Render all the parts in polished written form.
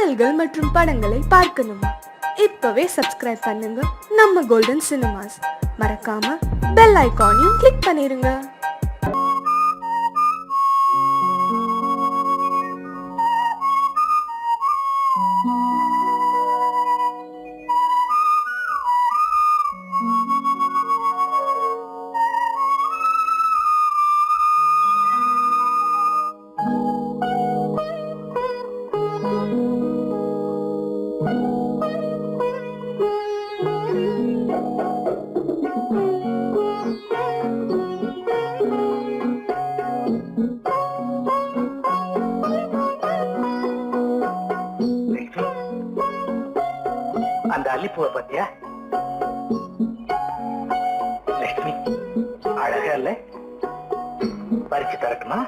பாடல்கள் மற்றும் படங்களை பார்க்கணுமா? இப்பவே சப்ஸ்கிரைப் பண்ணுங்க நம்ம கோல்டன் சினிமாஸ். மறக்காம பெல் ஐகானையும் கிளிக் பண்ணிருங்க. அந்த அல்லிப்பூவை பத்தியா லட்சுமி? அழகா இல்ல? பறிச்சு தரட்டுமா?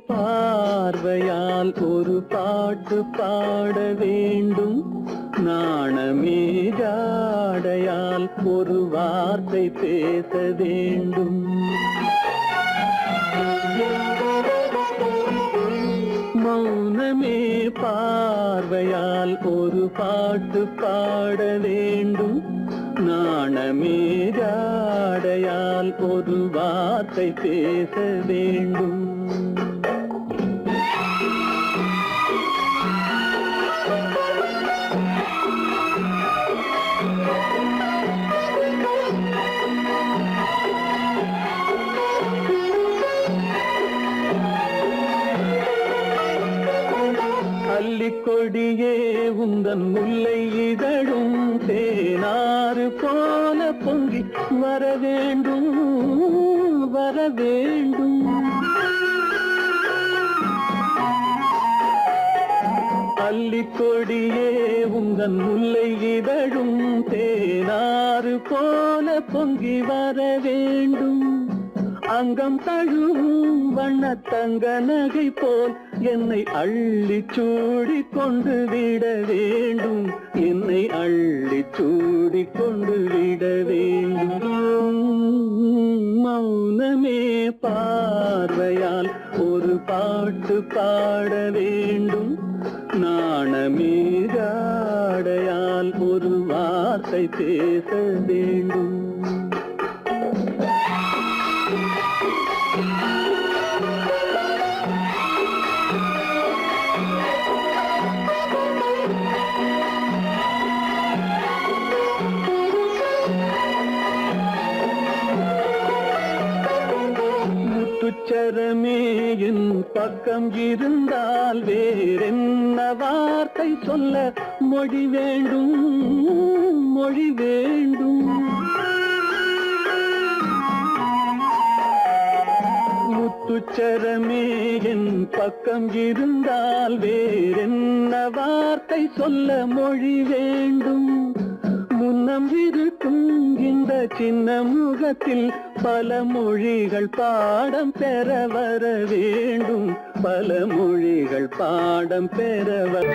பார்வையால் ஒரு பாட்டு பாட வேண்டும், நாணமே ஜாடையால் ஒரு வார்த்தை பேச வேண்டும். மௌனமே பார்வையால் ஒரு பாட்டு பாட வேண்டும், நாணமே ஜாடையால் ஒரு வார்த்தை பேச வேண்டும். கொடியே உந்தன் முல்லை இதழும் தேனாறு போல பொங்கி வர வேண்டும், வர வேண்டும். அல்லிக்கொடியே உந்தன் முல்லை இதழும் தேனாறு போல பொங்கி வர வேண்டும். அங்கம் தழுவும் வண்ணத்தங்க நகை போல் என்னை அள்ளி சூடி கொண்டு விட வேண்டும், என்னை அள்ளி சூடி கொண்டு விட வேண்டும். மௌனமே பார்வையால் ஒரு பாட்டு பாட வேண்டும், நாணமே ஜாடையால் ஒரு வார்த்தை பேச வேண்டும். முத்துச்சரமே என் பக்கம் இருந்தால் வேறென்ன வார்த்தை சொல்ல மொழி வேண்டும், மொழி வேண்டும். முத்துச்சரமே என் பக்கம் இருந்தால் வேறென்ன வார்த்தை சொல்ல மொழி வேண்டும். முன்னம் இருக்கும் இந்த சின்ன முகத்தில் பல மொழிகள் பாடம் பெற வர வேண்டும், பல மொழிகள் பாடம் பெற வர.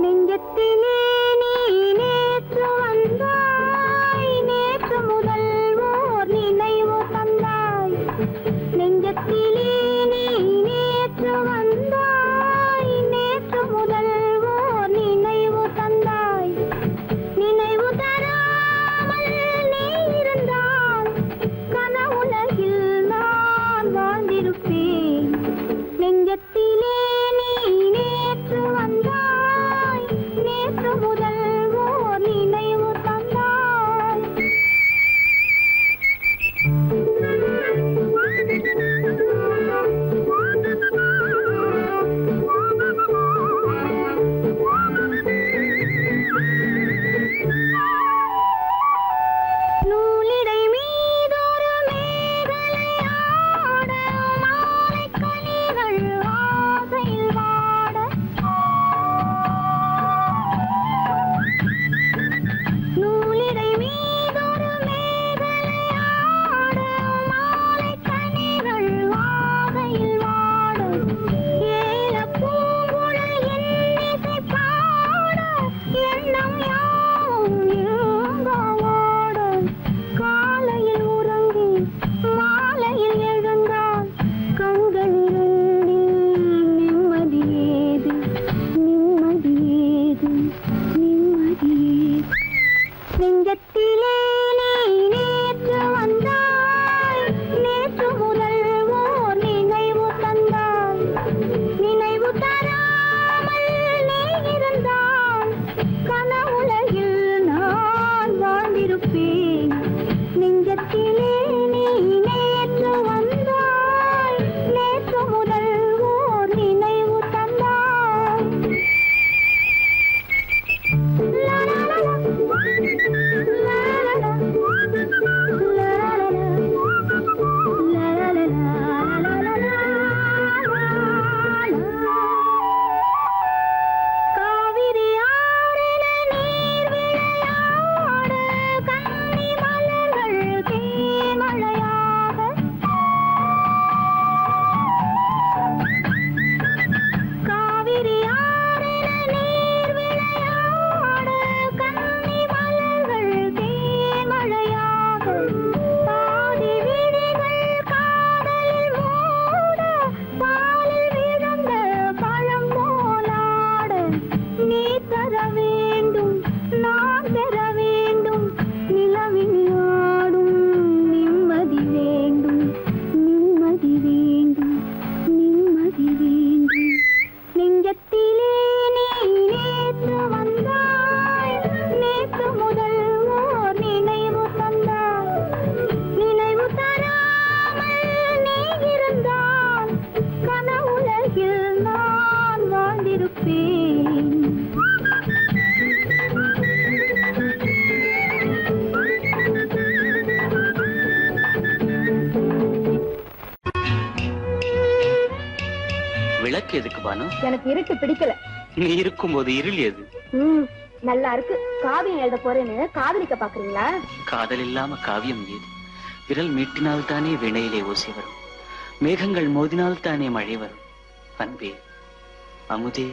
நெஞ்சத்திலே நீ விளக்கு எதுக்கு பானு? எனக்கு இருட்டு பிடிக்கல. நீ இருக்கும்போது இருள் எது? நல்லா இருக்கு. காவியம் எழுத போறேன்னு காதலிக்க பாக்குறீங்களா? காதல் இல்லாம காவியம் ஏது? விரல் மீட்டினால் தானே வினையிலே ஓசை வரும், மேகங்கள் மோதினால் தானே மழை வரும். அன்பே, அமுதே,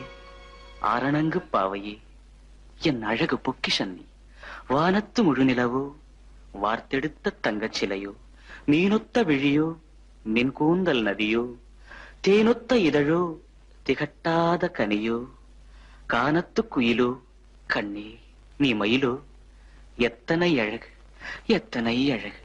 ஆரணங்கு பாவையே, என் அழகு பொக்கிஷன் நீ. வானத்து முழுநிலவோ, வார்த்தெடுத்த தங்கச் சிலையோ, மீனொத்த விழியோ, நின் கூந்தல் நதியோ, தேனொத்த இதழோ, திகட்டாத கனியோ, கானத்து குயிலோ, கண்ணே நீ மயிலோ, எத்தனை அழகு, எத்தனை அழகு.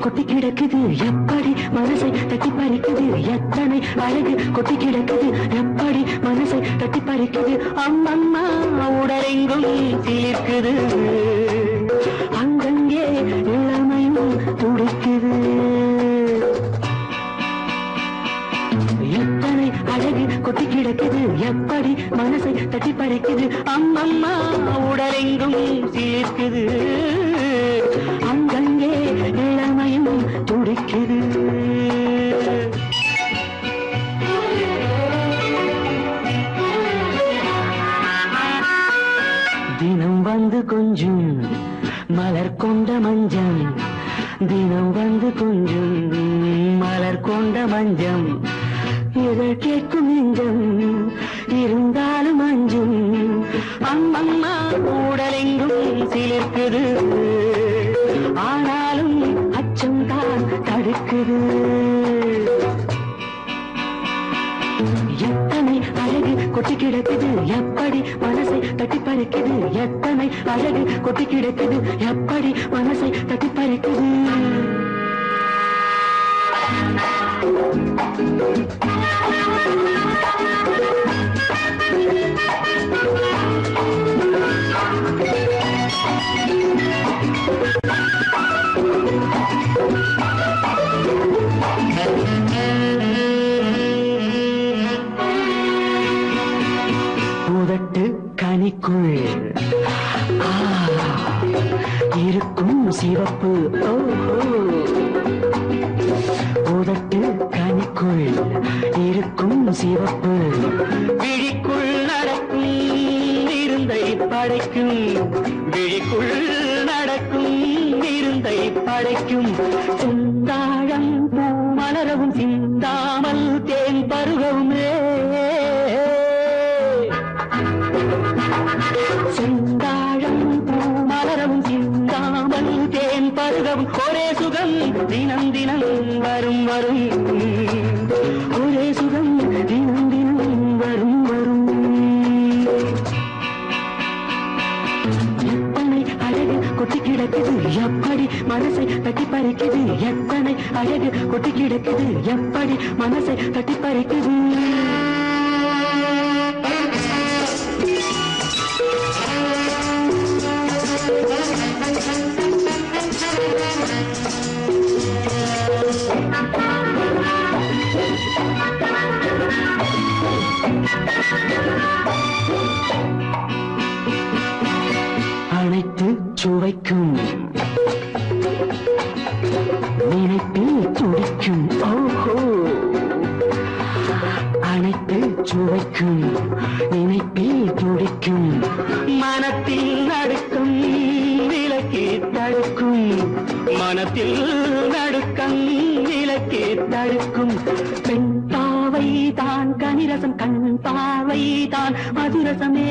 கொட்டி கிடக்குது எப்படி மனசை தட்டி பறிக்குது, எத்தனை அழகு கொட்டி கிடக்குது எப்படி மனசை தட்டி பறிக்குது. அம்மம்மா உடலெங்கும் சீர்க்குது, அங்கங்கே இளமையும் துடிக்குது. எத்தனை அழகு கொட்டி கிடக்குது எப்படி மனசை தட்டி பறிக்குது. அம்மம்மா உடலெங்கும் சீர்க்குது, அங்கங்கே இளமையும் துடிக்குது. தினம் வந்து கொஞ்சம் மலர் கொண்ட மஞ்சம், தினம் வந்து கொஞ்சம் மலர் கொண்ட மஞ்சம், இதழ் கேட்கும் நெஞ்சம் இருந்தாலும் அஞ்சும். அம்மம்மா உடலெங்கும் சிலிர்க்குது, ஆனாலும் அச்சம் தான் தடுக்குது. எத்தனை அழகு கொட்டி கிடக்குது எப்படி மனசை தட்டி பறிக்குது, எத்தனை அழகு கொட்டி கிடக்குது எப்படி மனசை தட்டி பறிக்குது. உதட்டு கனிக்குள் இருக்கும் சிவப்பு, உதட்டு கனிக்குள் இருக்கும் சிவப்பு, விழிக்குள் நடக்கும் இருந்தை படைக்கும், விழிக்குள் நடக்கும் இருந்தை படைக்கும். செந்தாழம் பூ மலரவும் சிந்தாமல் தேன் பருகவும், செந்தாழம் பூ மலரவும் சிந்தாமல் தேன் பருகவும், ஒரே சுகம் தினம் தினம் வரும் வரும், ஒரே சுகம் தினம் தினம் வரும் வரும். எத்தனை அழகு கொட்டி கிடக்குது எப்படி மனசை தட்டி பறிக்குது, எத்தனை அழகு கொட்டி கிடக்குது எப்படி மனசை தட்டி பறிக்குது. அனைத்து சுவைக்கும் நினைப்பில் துடிக்கும், ஓஹோ, அனைத்து சுவைக்கும் நினைப்பில் துடிக்கும். மனத்தில் நடுக்கம் விலக்கி தடுக்கும், மனத்தில் நடுக்கம் விலக்கி தடுக்கும். பெண் பாவை தான் கனிரசம், கண் பாவை தான் மதுரசமே,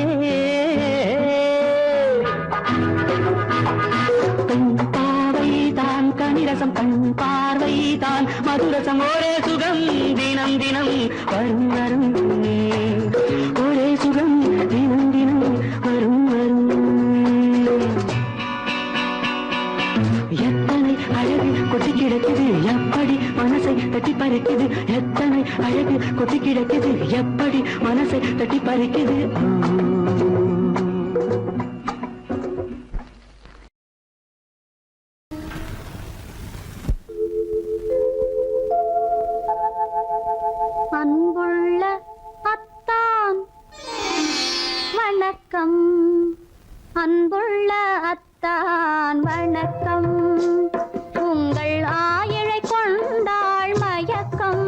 பெண் பாவை தான் கனிரசம், கண் பார்வை தான் மதுரசம். ஒரே சுகம் தினம் தினம் வரும் வரும், ஒரே சுகம் தினம் தினம் வரும் வரும். எத்தனை அழகு கொட்டி கிடக்குது எப்படி மனசை தட்டி பறிக்குது, எத்தனை அழகு கொட்டி கிடக்குது எப்படி மனசை தட்டி பறிக்குது. வணக்கம். உங்கள் ஆயிழை கொண்டாள் மயக்கம்.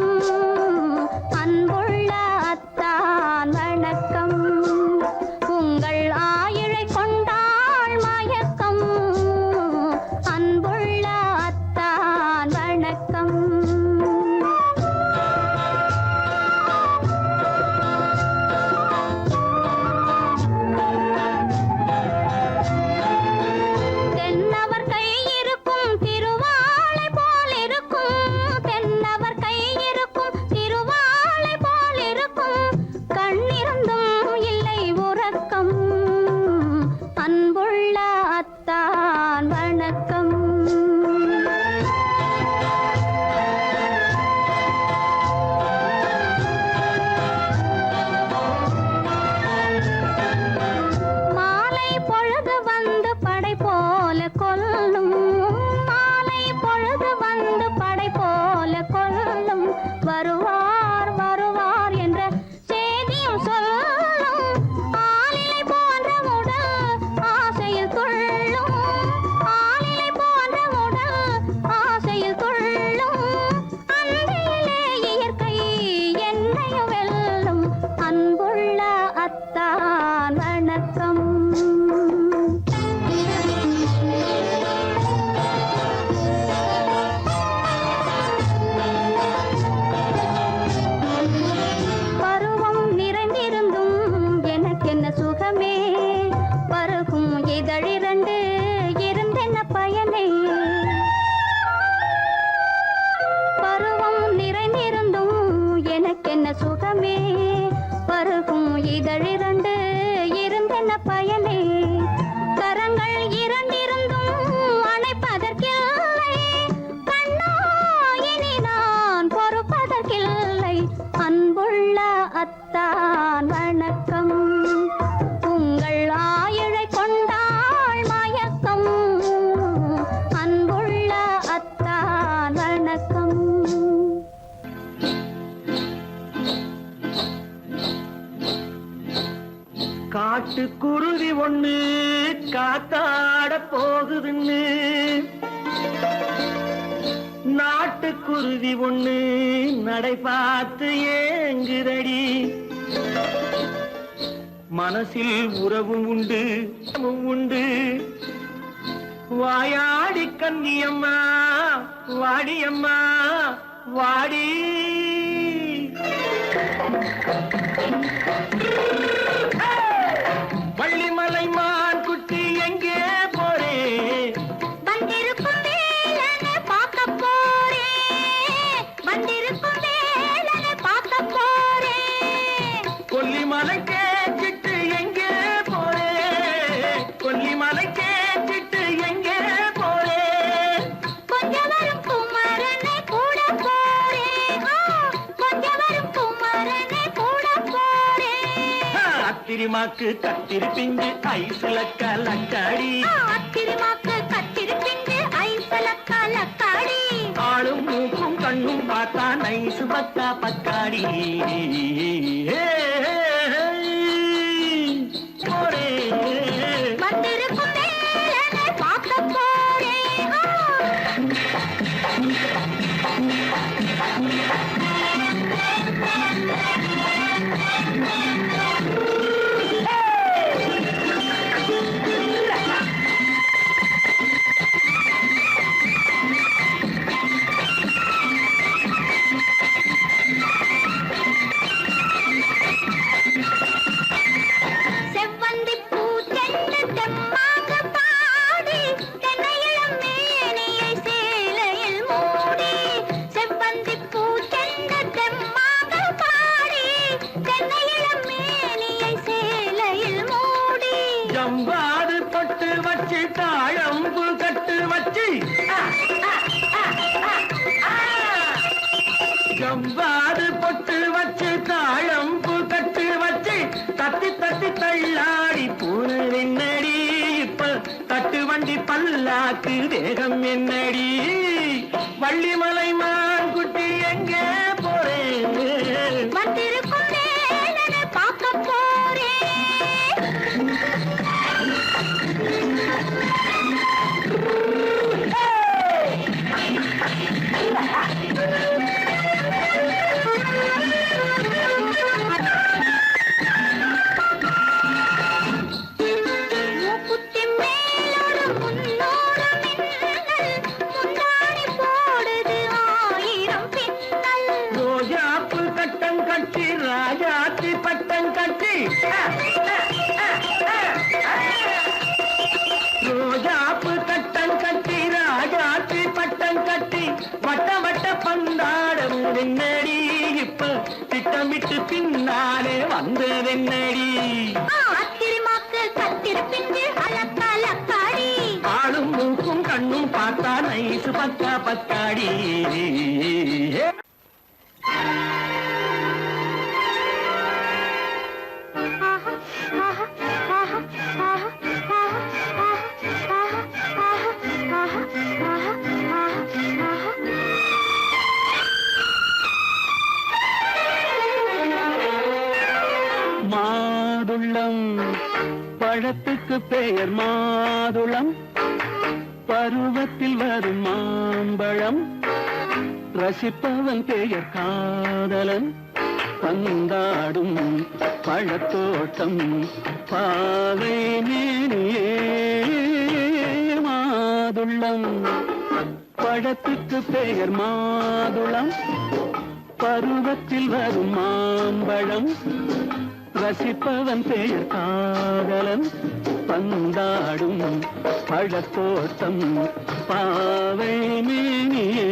அன்புள்ள அத்தான் வணக்கம். உங்கள் ஆயிழை கொண்டாள் மயக்கம். அன்புள்ள அத்தான் வணக்கம். தென்னவர் கை இருக்கும் திருவாளை போல் இருக்கும். தென்னவர் கை இருக்கும் திருவாளை போல் இருக்கும். கண்ணிருந்தும் இல்லை உறக்கம். அன்புள்ள அத்தான் வணக்கம். மாலை பொழுது வந்து படை போல கொல்லும். மாலை பொழுது வந்து படை போல கொல்லும். வருவார் வருவார் என்ற செய்தியும் சொல்லும். ஆளிலை போன்ற உடல் ஆசையில் துள்ளும். ஆளிலை போன்ற உடல் ஆசையில் துள்ளும். அன்பிலே இயற்கை என்னையும் வெல்லும். அன்புள்ள அத்தான் வணக்கம். பருவம் நிறைந்திருந்தும் எனக்கென்ன சுகமே. பருகும் இதழிரண்டு இருந்தென்ன பயனே. பருவம் நிறைந்திருந்தும் எனக்கென்ன சுகமே. பருகும் இதழிரண்டு இருந்தென்ன பயனே. கரங்கள் இரண்டிருந்தும் அணைப்பதற்கில்லை. கண்ணா இனி நான் பொறுப்பதற்கில்லை. அன்புள்ள அத்தான் வணக்கம். உங்கள் ஆயிழை கொண்டாள் மயக்கம். அன்புள்ள அத்தான் வணக்கம். காட்டுக்குருவி ஒண்ணு காத்தாட போகுதுன்னு நாட்டுக்குருவி ஒண்ணு நடை பார்த்து ஏங்குதடி. மனசில் உறவும் உண்டு உண்டு. வாயாடி கன்னியம்மா வாடியம்மா வாடி. வள்ளிமலை மான் குட்டி எங்கே போறே. வந்திருக்கும் வேலனை பார்க்க போறேன். வந்திருக்கும் வேலனை பார்க்க போறேன். கொல்லிமலை கேச்சிட்டு எங்கே போறே. கொல்லிமலை கேச்சிட்டு எங்கே போறே. கொஞ்சம் வரும் குமரனை கூட போறேன். கொஞ்சம் வரும் குமரனை கூட போறேன். அத்திரிமாக்கு கத்திருப்பிஞ்சு ஐசுல கலக்காடி. அத்திரிமாக்கு கத்திருப்பிஞ்சு ஐசல கலக்காடி. ஆளும் மூக்கும் கண்ணும் பார்த்தா நைசு பக்கா பக்காடி. போரே. வந்திருக்கும் வேலனை பார்க்க போறேன். செவ்வந்தி பூ செண்டு தெம்மாக பாடி. தென்னையிளம் மேனியை சேலையில் மூடி. செவ்வந்தி பூ செண்டு தெம்மாக பாடி. தென்னையிளம் மேனியை சேலையில் மூடி. ஜம்பாது பொட்டு வச்சு தாழம்பு கட்டு வச்சு. ஜம்பாது பொட்டு வச்சு தாழம்பு கட்டு வச்சு. தத்தி தத்தி தள்ளாடி பூனு என்னடி. இப்ப தட்டு வண்டி பல்லாக்கு வேகம் என்னடி. வள்ளிமலை மான் குட்டி எங்கே போறேன். வந்திருக்கும் வேலனை பார்க்க போறேன். என்னடி ஆத்திரமாக்கு கத்திருப்பின்று அலக்காடி ஆளும் மூக்கும் கண்ணும் பார்த்தா நைசு பக்கா பக்காடி மாதுளம் பழத்துக்கு பெயர் மாதுளம் பருவத்தில் வரும் மாம்பழம் ரசிப்பவன் பெயர் காதலன் பந்தாடும் பழத்தோட்டம் பாவை மேனியே மாதுளம் பழத்துக்கு பெயர் மாதுளம் பருவத்தில் வரும் மாம்பழம் ரசிப்பவன் பெயர் காதலன் பந்தாடும் பழத்தோட்டம் பாவை மேனியே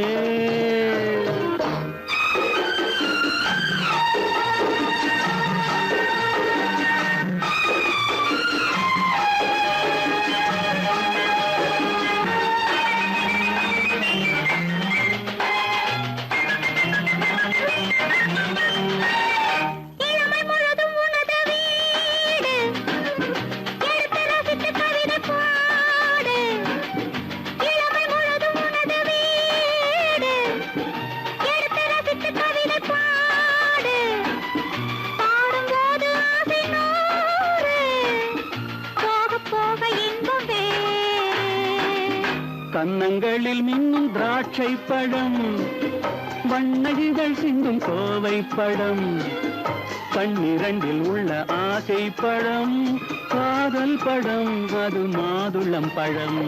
கன்னங்களில் மின்னும் திராட்சை பழம் வண்ணகிகள் சிந்தும் கோவை பழம் கண்ணிரண்டில் உள்ள ஆசை பழம் காதல் பழம் அது மாதுளம் பழம்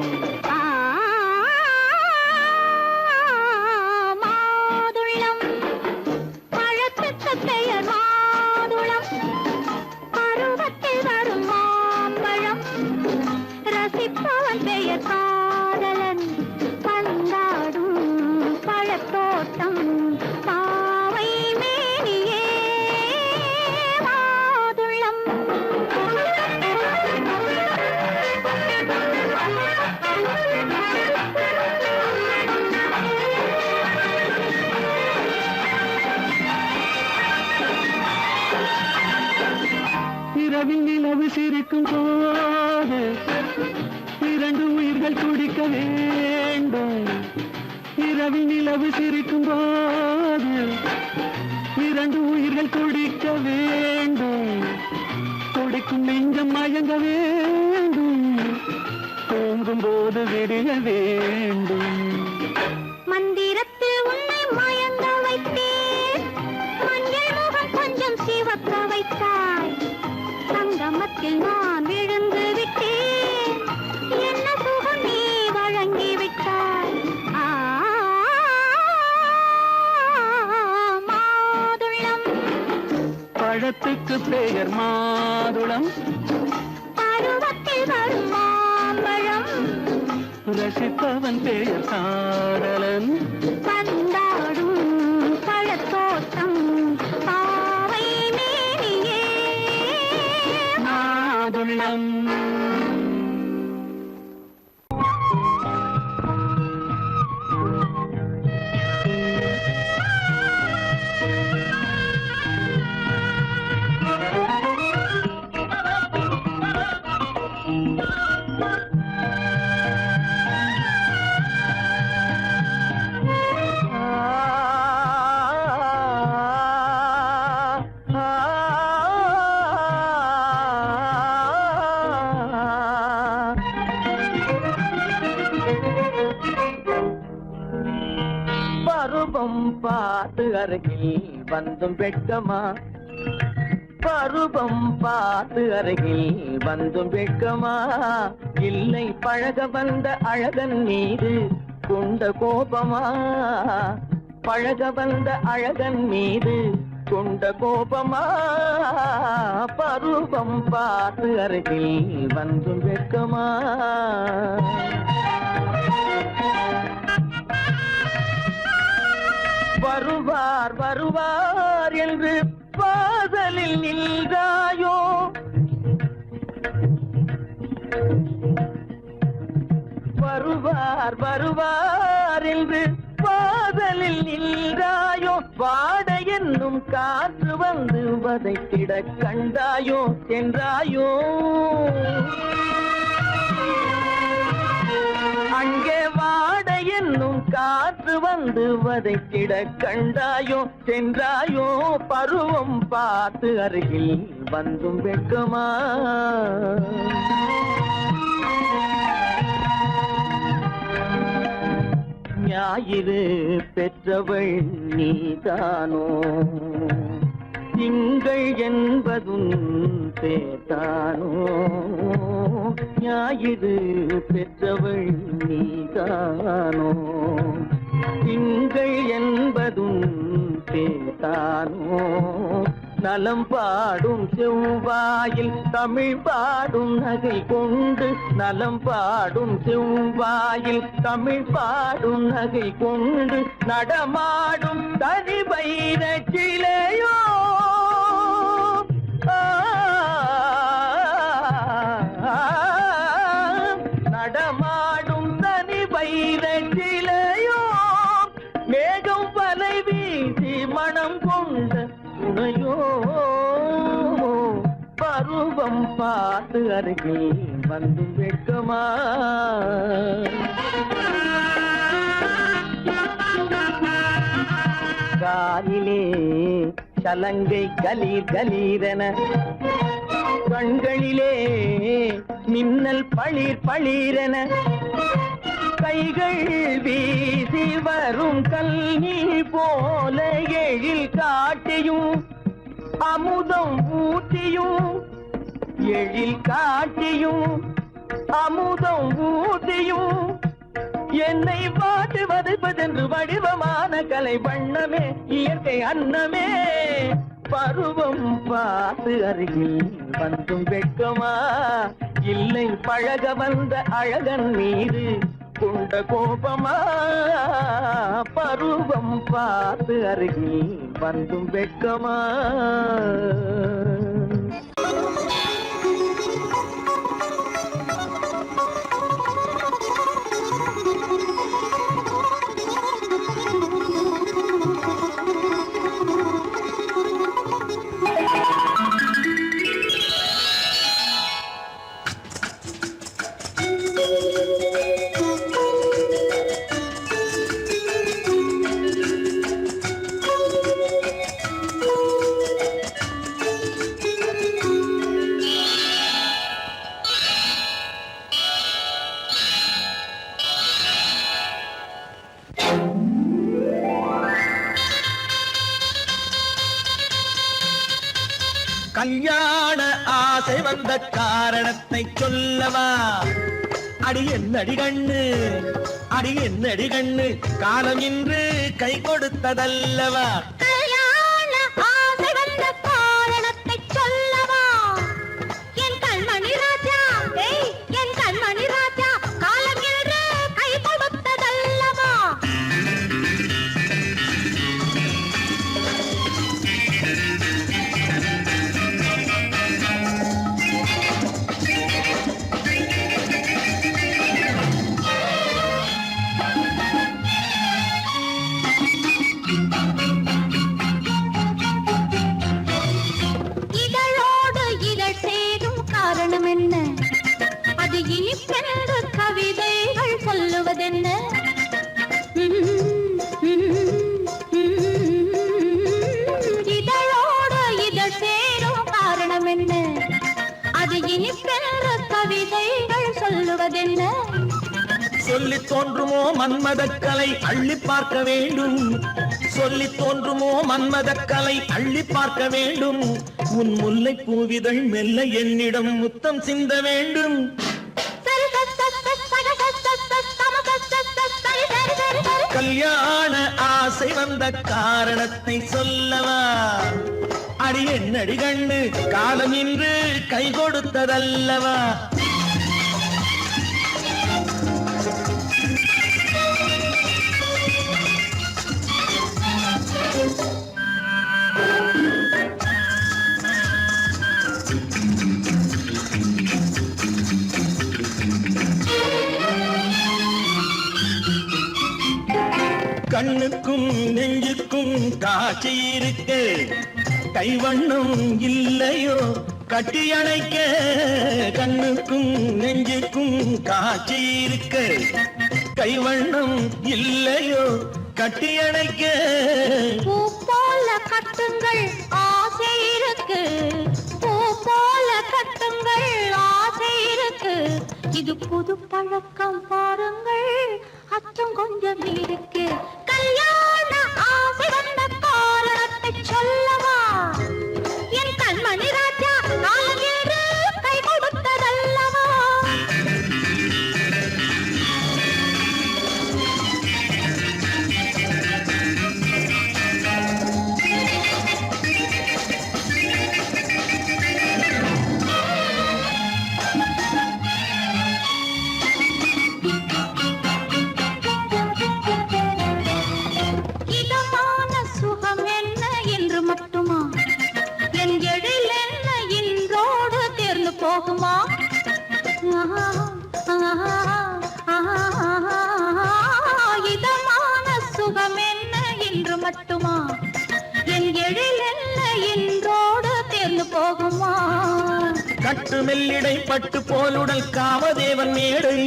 மாதுளம் பழத்துக்கு பெயர் மாதுளம் பருவத்தில் வரும் மாம்பழம் ரசிப்பவன் பெயர் காதலன் பந்தாடும் பழத்தோட்டம் பாவை மேனியே மாதுளம் இரவில் நிலவு சிரிக்கும் போது இரண்டு உயிர்கள் துடிக்க வேண்டும் இரவில் நிலவு சிரிக்கும் போது இரண்டு உயிர்கள் துடிக்க வேண்டும் துடிக்கும் நெஞ்சம் மயங்க வேண்டும் தூங்கும் போது விடிய வேண்டும் மந்திரத்தில் உன்னை மயங்க வைத்தேன் மஞ்சள் முகம் கொஞ்சம் சிவக்க வைத்தாய் சங்கமத்தில் நான் விழுந்து விட்டேன் என்ன சுகம் நீ வழங்கி விட்டாய் மாதுளம் பழத்துக்கு பெயர் மாதுளம் பருவத்தில் வரும் மாம்பழம் ரசிப்பவன் பெயர் காதலன் பந்தாடும் பழத்தோட்டம் பாவை மேனியே மாதுளம் பருவம் பார்த்து அருகில் வந்தும் வெட்கமா பருவம் பார்த்து அருகில் வந்தும் வெட்கமா இல்லை பழக வந்த அழகன் மீது கொண்ட கோபமா பழக வந்த அழகன் மீது கொண்ட கோபமா பருவம் பார்த்து அருகில் வந்தும் வெட்கமா வருவார் வருவார் என்று பாதல் வாசலில் நின்றாயோ வருவார் வருவார் என்று வாசலில் நின்றாயோ வாட என்னும் காற்று வந்து வதைத்திட கண்டாயோ சென்றாயோ அங்கே வாட என்னும் காற்று வந்து வதைத்திட கண்டாயோ சென்றாயோ பருவம் பார்த்து அருகில் வந்தும் வெட்கமா ஞாயிறு பெற்றவள் நீதானோ திங்கள் என்பதும் பேத்தானோ ஞாயிறு பெற்றவள் நீதானோ திங்கள் என்பதும் பேத்தானோ நலம் பாடும் செவ்வாயில் தமிழ் பாடும் நகை கொண்டு நலம் பாடும் செவ்வாயில் தமிழ் பாடும் நகை கொண்டு நடமாடும் தனி வைர சிலையோ நடமாடும் தனி வைர சிலையோ மேகம் வலை வீசி மனம் கொண்ட துணையோ பருவம் பார்த்து அருகில் வந்து வெட்கமா காலிலே சலங்கை கலீர் கலீரென கண்களிலே மின்னல் பளிர் பளிரென கைகள் வீசி வரும் கல்வி போல எழில் காட்டியும் அமுதம் ஊட்டியும் எழில் காட்டியும் அமுதம் ஊட்டியும் என்னை பாட்டு வதைப்பதென்று வடிவமான கலை வண்ணமே இயற்கை அன்னமே பருவம் பார்த்து அருகில் வந்தும் வெட்கமா இல்லை பழக வந்த அழகன் மீது கொண்ட கோபமா பருவம் பார்த்து அருகில் வந்தும் வெட்கமா கல்யாண ஆசை வந்த காரணத்தை சொல்லவா அடி என்னடி கண்ணு அடி என்னடி கண்ணு காலம் இன்று கை கொடுத்ததல்லவா கல்யாண ஆசை வந்த காரணத்தை சொல்லவா என் கண்மணி ராஜா என் கண்மணி ராஜா காலம் என்று கை கொடுத்ததல்லவா இனிப்பென்று கவிதைகள் சொல்லுவதென்ன இதழோடு இதழ் சேரும் காரணம் என்ன அது இனிப்பென்று கவிதைகள் சொல்லுவதென்ன சொல்லி தோன்றுமோ மன்மதக்கலை அள்ளி பார்க்க வேண்டும் சொல்லி தோன்றுமோ மன்மதக்கலை அள்ளி பார்க்க வேண்டும் உன் முல்லை பூவிதழ் மெல்ல என்னிடம் முத்தம் சிந்த வேண்டும் கல்யாண ஆசை வந்த காரணத்தை சொல்லவா அடி என்னடி கண்டு காலம் இன்று கை கொடுத்ததல்லவா கண்ணுக்கும் நெஞ்சுக்கும் காட்சி இருக்கு கைவண்ணம் இல்லையோ கட்டி அணைக்க கண்ணுக்கும் நெஞ்சுக்கும் காட்சி இருக்கு கைவண்ணம் இல்லையோ கட்டி அணைக்க பூ போல கட்டுங்கள் ஆசை இருக்கு பூ போல கட்டுங்கள் ஆசை இருக்கு இது புது பழக்கம் பாருங்கள் அச்சம் கொஞ்சம் இருக்கு கல்யாண ஆசை வந்த காரணத்தை சொல்லவா என் கண்மணி ராஜா நாளேறு கை கொடுத்ததல்லவா இதமான சுகம் என்ன என்று மட்டுமா என் எழில் என்ன இன்றோடு தேர்ந்து போகுமா இதமான சுகம் என்ன என்று மட்டுமா என் எழில் என்ன இன்றோடு தேர்ந்து போகுமா கட்டு மெல்லிடை பட்டு போலுடல் காமதேவன் மேடை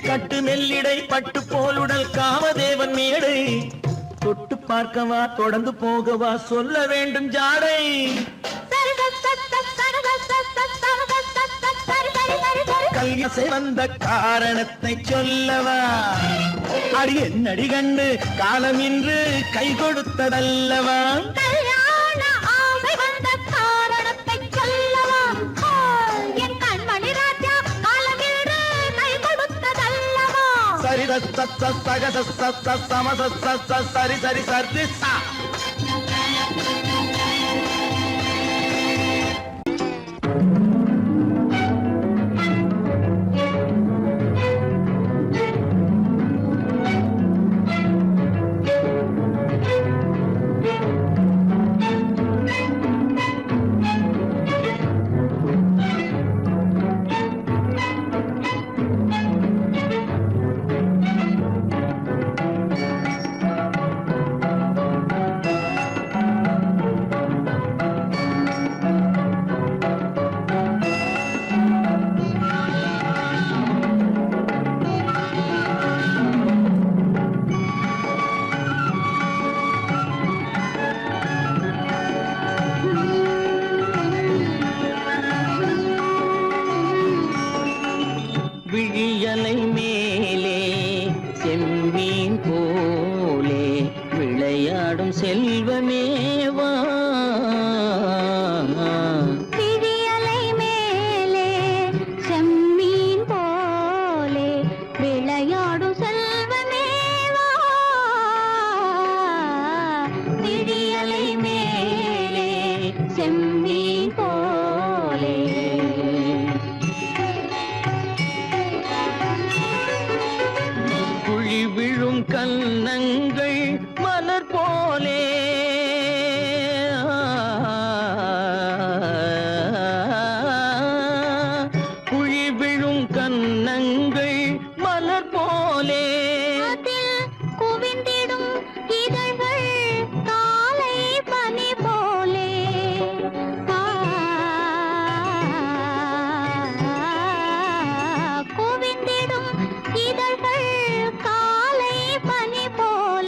கட்டு மெல்லிடை பட்டு போலுடல் காமதேவன் மேடை தொட்டு பார்க்கவா தொடர்ந்து போகவா சொல்ல வேண்டும் ஜாடை கல்யாசை வந்த காரணத்தை சொல்லவா அடி என்னடி கண்டு காலம் இன்று கை கொடுத்ததல்லவா கல்யாண ஆசை வந்த காரணத்தை சொல்லவா என் கண்மணி ராஜா காலமேடு கை கொடுத்ததல்லவா சரி சகத சமத சரி சரி சரி சா விழியலை மேலே செம்மீன் போலே விளையாடும் செல்வமேவா விழியலை மேலே செம்மீன் போலே விளையாடும் செல்வமேவா விழியலை மேலே செம்மீன் போலே குழி விழும் கன்னங்கள் மலர் போலே குழி விழும் கன்னங்கள் மலர் போலே அதில் குவிந்திடும் இதழ்கள் காலை பனி போலே குவிந்திடும் இதழ்கள் காலை பனி போலே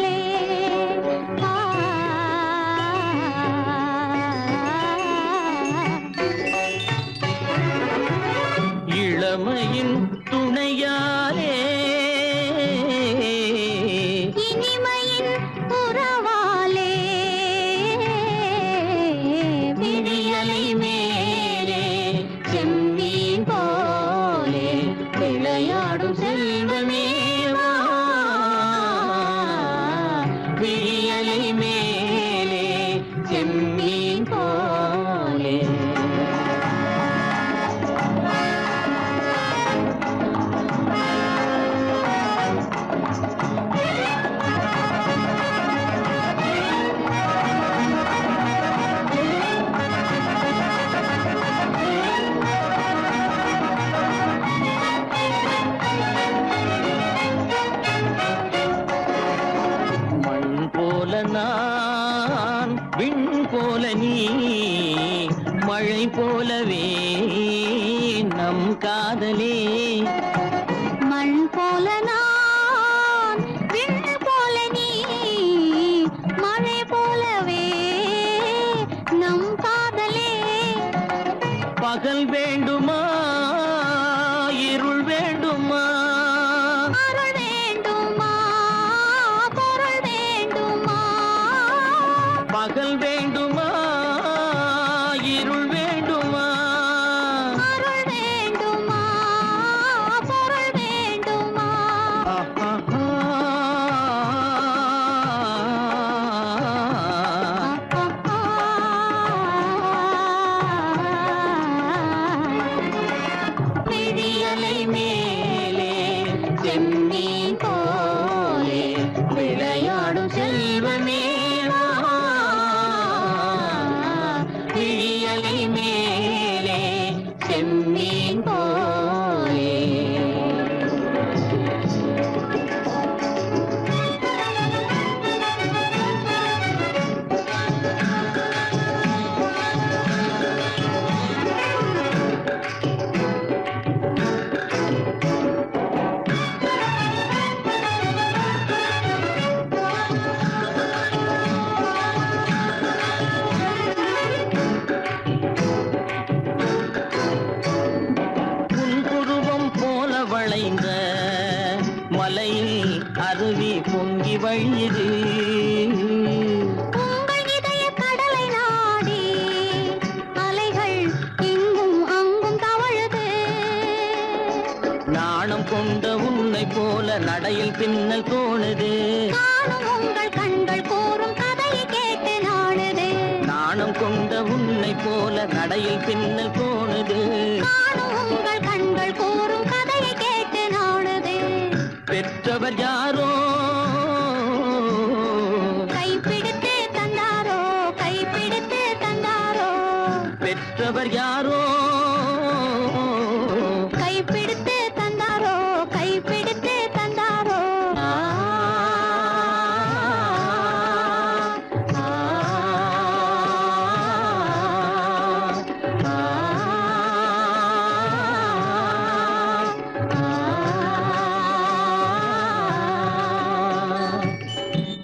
பகல் வேண்டுமா இருள் வேண்டுமா அருள் வேண்டுமா பொருள் வேண்டுமா பகல் வேண்டுமா இருள் வேண்டுமா அருள் வேண்டுமா பொருள் வேண்டுமா விழியலை மேலே செம்மீன் போலே விளையாடும் செல்வமே விழியலை மேலே செம்மீன் போலே புன்புருவம் போல வளைந்த மலையில் அருவி பொங்கி வழியுது உங்கள் இதய கடலை நாடி அலைகள் இங்கும் அங்கும் தவழுது நாணம் கொண்ட உன்னை போல நடையில் பின்னல் தோணுது காணும் உங்கள் கண்கள் கூறும் கதையை கேட்டு நாடுது நாணம் கொண்ட உன்னை போல நடையில் பின்னல் தோணுது காணும் உங்கள் கண்கள் கூறும் கதையை கேட்டு நாடுது பெற்றவர் யாரோ கைப்பிடித்து தந்தாரோ கைப்பிடித்து தந்தாரோ பெற்றவர் யாரோ கைப்பிடித்து தந்தாரோ கைப்பிடித்து தந்தாரோ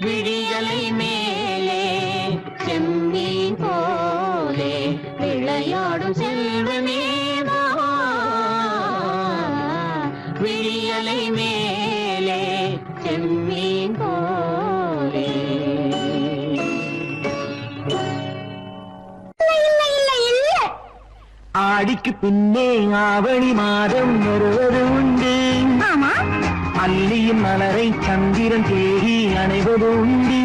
விழியலை மேலே செம்மீன் போலே விளையாடும் செல்வமே விழியலை மேலே செம்மீன் போலே ஆடிக்கு பின்னே ஆவணி மாதம் வருவது உண்டு ஆமா அல்லியின் மலரை சந்திரன் தேடி அணைவது உண்டு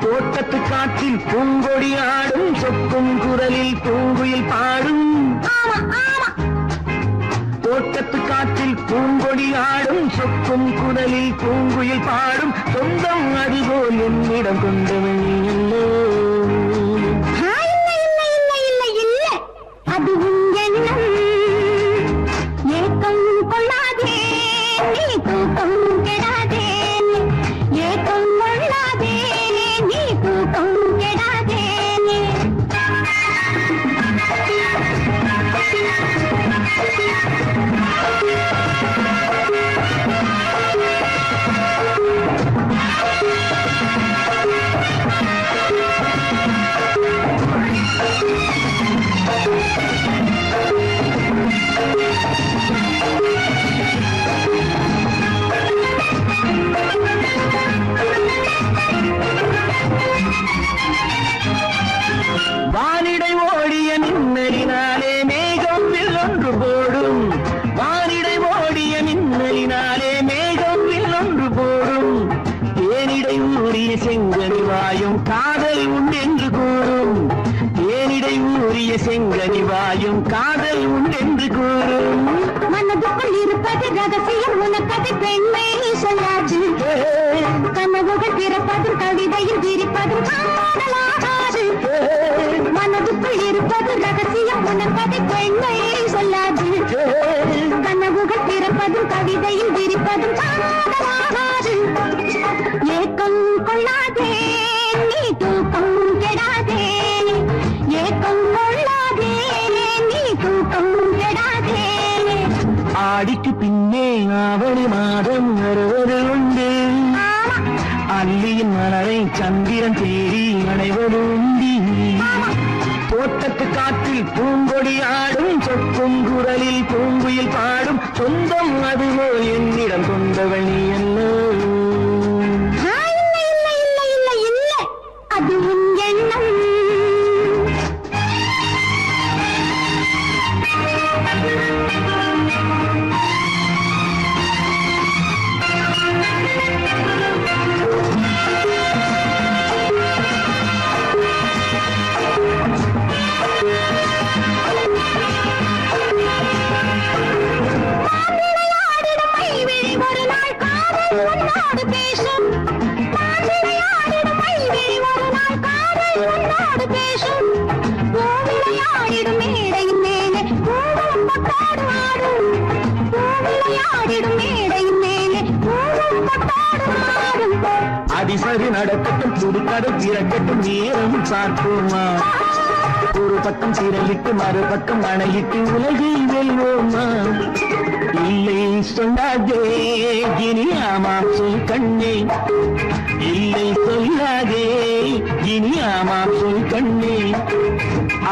தோட்டத்து காற்றில் பூங்கொடி ஆடும் சொக்கும் குரலில் பூங்குயில் பாடும் ஆமா ஆமா தோட்டத்து காற்றில் பூங்கொடி ஆடும் சொக்கும் குரலில் பூங்குயில் பாடும் சொந்தம் அதுபோல் என்னிடம் கொண்டவன் நீ அல்லோ அது உன் எண்ணம் ஏக்கம் கொள்ளாதே நீ தூக்கம் கெடாதே ஏக்கம் கொள்ளாதே நீ தூக்கம் கெடாதே வானிடை ஓடிய மின்னலினாலே மேகம் வில்லொன்று போடும் வானிடை ஓடிய மின்னலினாலே மேகம் வில்லொன்று போடும் தேனிடை ஊறிய செங்கனி வாயும் காதல் உண்டென்று கூறும் தேனிடை ஊறிய செங்கனி வாயும் காதல் உண்டென்று கூறும் மனதுக்குள் இருப்பது ரகசியம் உனக்கது பெண்மை சொல்லாது கனவுகள் பிறப்பதும் கவிதையில் விரிப்பதும் காணலாகாது மனதுக்குள் இருப்பது ரகசியம் உனக்கது பெண்மை சொல்லாது கனவுகள் பிறப்பதும் கவிதையில் விரிப்பதும் காணலாகாது ஏக்கம் கொள்ளாதே நீ தூக்கம் கெடாதே ஏக்கம் கொள்ளாதே நீ தூக்கம் கெடாதே ஆடிக்கு பின்னே ஆவணி மாதம் வருவது உண்டு அல்லியின் மலரை சந்திரன் தேடி அடைவது உண்டு தோட்டத்து காற்றில் பூங்கொடி ஆடும் சொக்கும் குரலில் பூங்குயில் பாடும் சொந்தம் அதுவோ என்னிடம் கொண்டவள் நீ என்ன அது உன் எண்ணம் ஒரு நாள் காதல் உன்னோடு பேசும் ஒரு நாள் காதல் உன்னோடு பேசும் பூவிளையாடிடும் மேடையின் மேலே பூவும் கொட்டாடு ஆடும் பூவிளையாடிடும் மேடையின் மேலே பூவும் கொட்டாடு ஆடும் அதிசரி நடக்கட்டும் துடுக்கடை திறக்கட்டும் நேரம் பார்ப்போமா ஒரு பக்கம் சீரலிட்டு மறுபக்கம் அணையிட்டு உலகை வெல்வோமா இல்லை சொல்லாதே இனி ஆமாம் சொல் கண்ணே இல்லை சொல்லாதே இனி ஆமாம் சொல் கண்ணே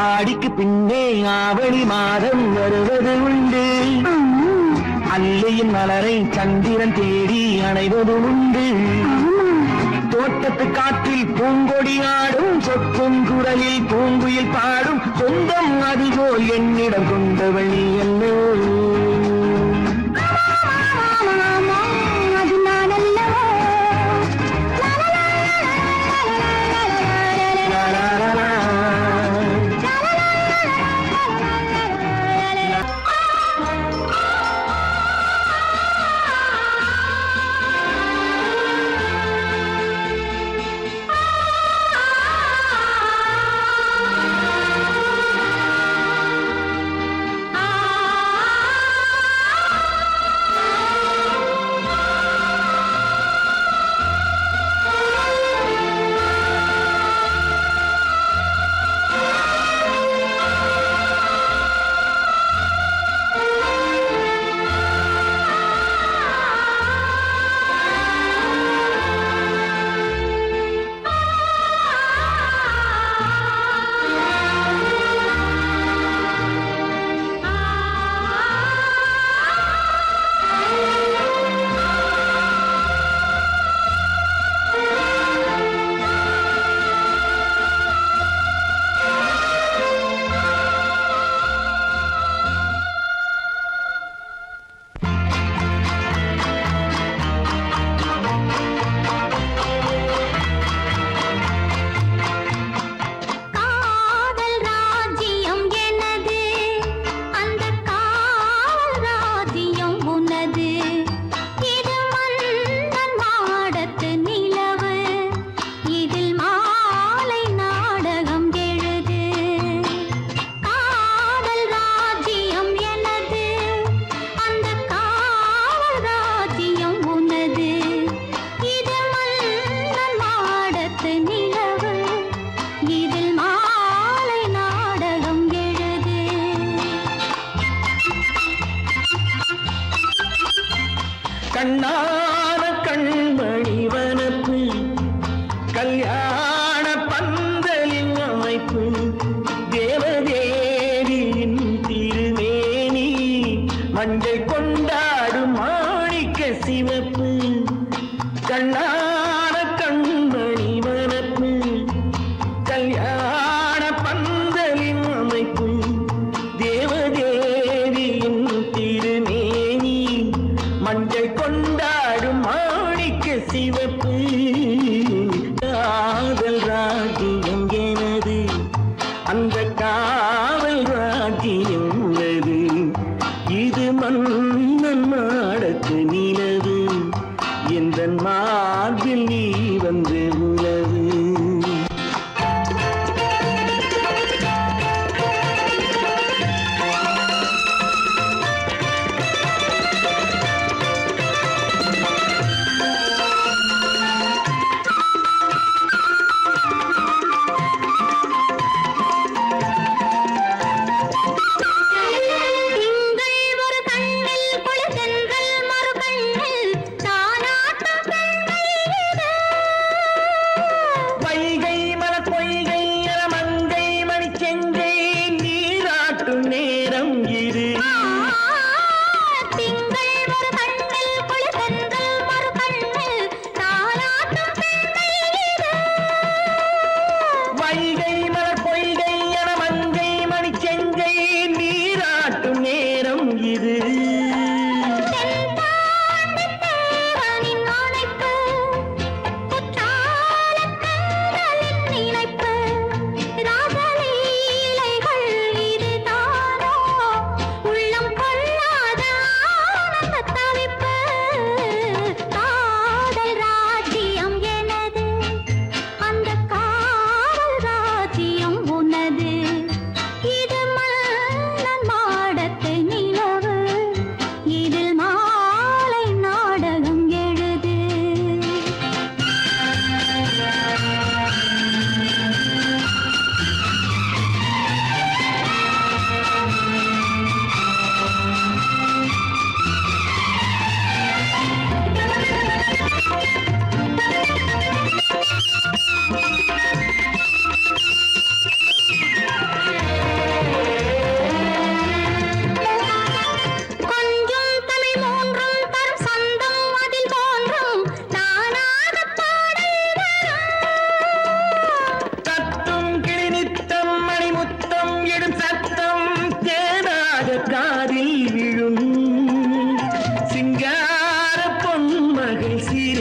ஆடிக்கு பின்னே ஆவணி மாதம் வருவது உண்டு அல்லையின் மலரை சந்திரன் தேடி அணைவது உண்டு தோட்டத்து காற்றில் பூங்கொடி ஆடும் சொக்கும் குரலில் பூங்குயில் பாடும் சொந்தம் அதுபோல் என்னிடம் கொண்டவள் நீ என்ன அது நான் அல்லவோ கண்ணான கண்மணி வனப்பு கல்யாண பந்தலின் அமைப்பு தேவதேவியின் திருமேனி மஞ்சள் கொண்டாடும் மாணிக்க சிவப்பு கண்ணான கண்மணி வனப்பு கல்யாண பந்தலின் அமைப்பு தேவதேவியின் திருமேனி மஞ்சள் கொண்டாடும் மாணிக்க சிவப்பு காதல் ராஜ்யம் எனது அந்த காவல் ராஜ்யம் உள்ளது இது மன்னன் மாடத்து நிலவு எந்த மார்பில் நீ வந்து உலவு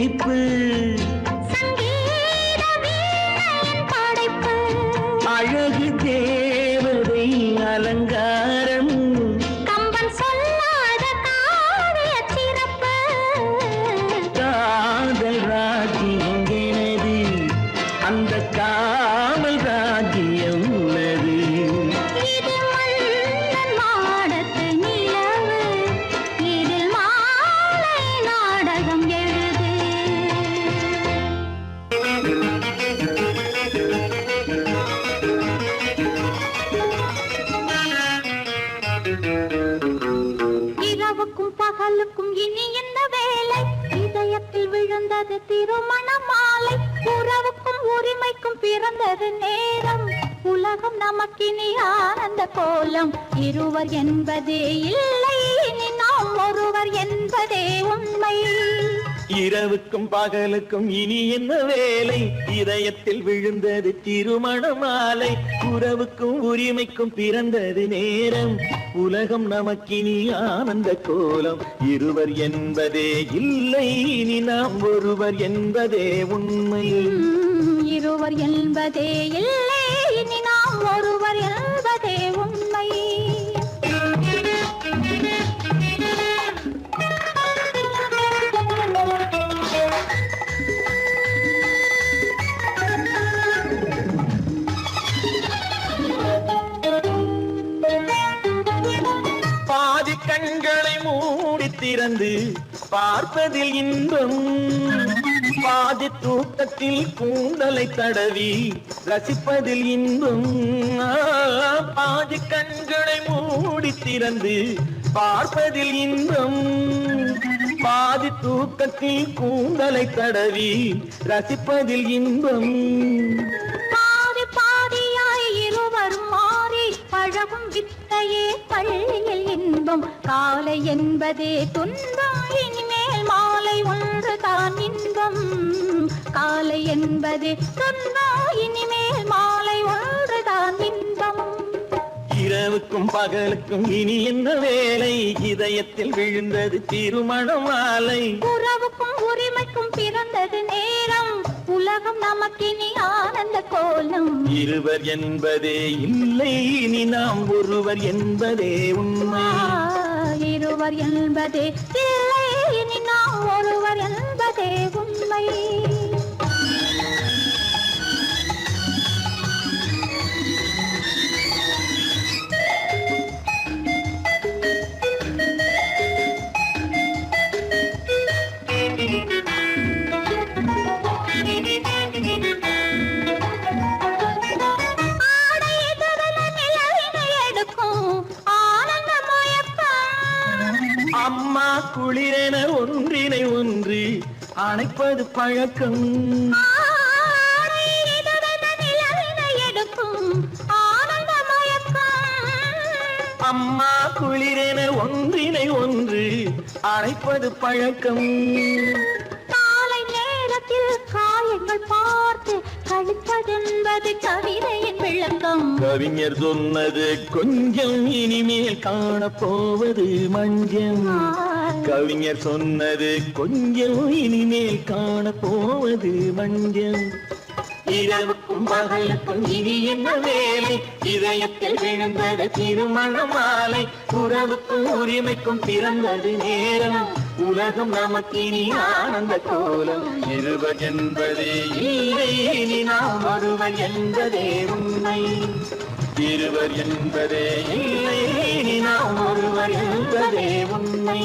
சிரிப்பு சங்கீத வீணையின் படைப்பு அழகு தேவதை அலங்காரம் கம்பன் சொல்லாத காவிய சிறப்பு காதல் ராஜ்யம் எனது அந்த காவல் ராஜ்யம் உள்ளது இது மன்னன் மாடத்து நிலவு இதில் மாலை நாடகம் எழுது இரவுக்கும் பகலுக்கும் இனி என்ன வேலை இதயத்தில் விழுந்தது திருமண மாலை உறவுக்கும் உரிமைக்கும் பிறந்தது நேரம் உலகம் நமக்கினி ஆனந்த கோலம் இருவர் என்பதே இல்லை இனி நாம் ஒருவர் என்பதே உண்மை இரவுக்கும் பகலுக்கும் இனி என்ன வேலை இதயத்தில் விழுந்தது திருமண மாலை உறவுக்கும் உரிமைக்கும் பிறந்தது நேரம் உலகம் நமக்கினி ஆனந்த கோலம் இருவர் என்பதே இல்லை இனி நாம் ஒருவர் என்பதே உண்மை இருவர் என்பதே இல்லை இனி நாம் ஒருவர் என்பதே உண்மை பாதி கண்களை மூடி திறந்து பார்ப்பதில் இன்பம் பாதி தூக்கத்தில் கூந்தலை தடவி ரசிப்பதில் இன்பம் பாதி கண்களை மூடி திறந்து பார்ப்பதில் இன்பம் பாதி தூக்கத்தில் கூந்தலை தடவி ரசிப்பதில் இன்பம் பாதி பாதியாய் இருவரும் மாறி பழகும் வித்தையே பள்ளியில் இன்பம் காலை என்பதே துன்பம் இனிமேல் மாலை ஒன்று தான் இன்பம் காலை என்பதே துன்பம் இனிமேல் மாலை ஒன்று தான் இன்பம் இரவுக்கும் பகலுக்கும் இனி என்ன வேலை இதயத்தில் விழுந்தது திருமண மாலை உறவுக்கும் உரிமைக்கும் பிறந்தது நேரம் உலகம் நமக்கினி ஆனந்த கோலம் இருவர் என்பதே இல்லை இனி நாம் ஒருவர் என்பதே உண்மை இருவர் என்பதே இல்லை இனி நாம் ஒருவர் என்பதே உண்மை ஆடை எதிரில நிலவினை எடுக்கும் ஆனந்த மயக்கம் அம்மா குளிரென ஒன்றினை ஒன்று அணைப்பது பழக்கம் ஆடை எதிரில நிலவினை எடுக்கும் ஆனந்த மயக்கம் அம்மா குளிரென ஒன்றினை ஒன்று அணைப்பது பழக்கம் காலை நேரத்தில் காயங்கள் பார்த்து கழிப்பதென்பது கவிதையின் விளக்கம் கவிஞர் சொன்னது கொஞ்சம் இனிமேல் காணப்போவது மஞ்சம் கவிஞர் சொன்னது கொஞ்சம் இனிமேல் காணப்போவது மஞ்சம் இரவுக்கும் பகலுக்கும் இனி என்ன வேலை இதயத்தில் விழுந்தது திருமண மாலை உறவுக்கும் உரிமைக்கும் பிறந்தது நேரம் உலகம் நமக்கினி ஆனந்த கோலம் இருவர் என்பதே இல்லை இனி நாம் ஒருவர் என்பதே உண்மை இருவர் என்பதே இல்லை இனி நாம் ஒருவர் என்பதே உண்மை